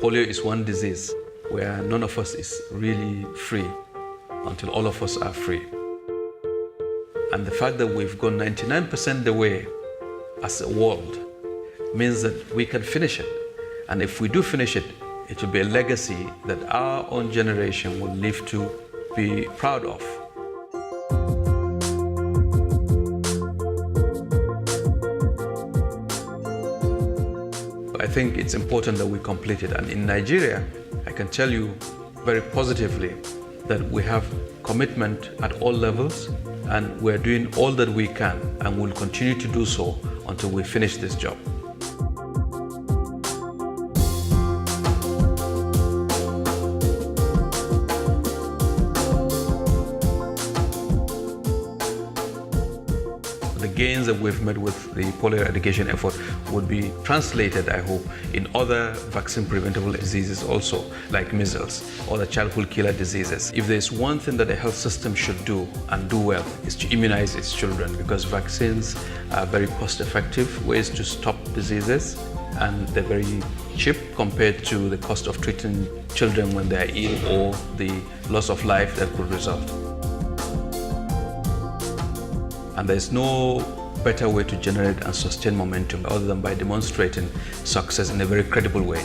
Polio is one disease where none of us is really free until all of us are free. And the fact that we've gone 99% the way as a world means that we can finish it. And if we do finish it, it will be a legacy that our own generation will live to be proud of. I think it's important that we complete it. And in Nigeria, I can tell you very positively that we have commitment at all levels, and we're doing all that we can, and we'll continue to do so until we finish this job. The gains that we've made with the polio eradication effort would be translated, I hope, in other vaccine-preventable diseases also, like measles or the childhood killer diseases. If there's one thing that the health system should do and do well, is to immunize its children, because vaccines are very cost-effective ways to stop diseases, and they're very cheap compared to the cost of treating children when they're ill or the loss of life that could result. And there's no better way to generate and sustain momentum other than by demonstrating success in a very credible way.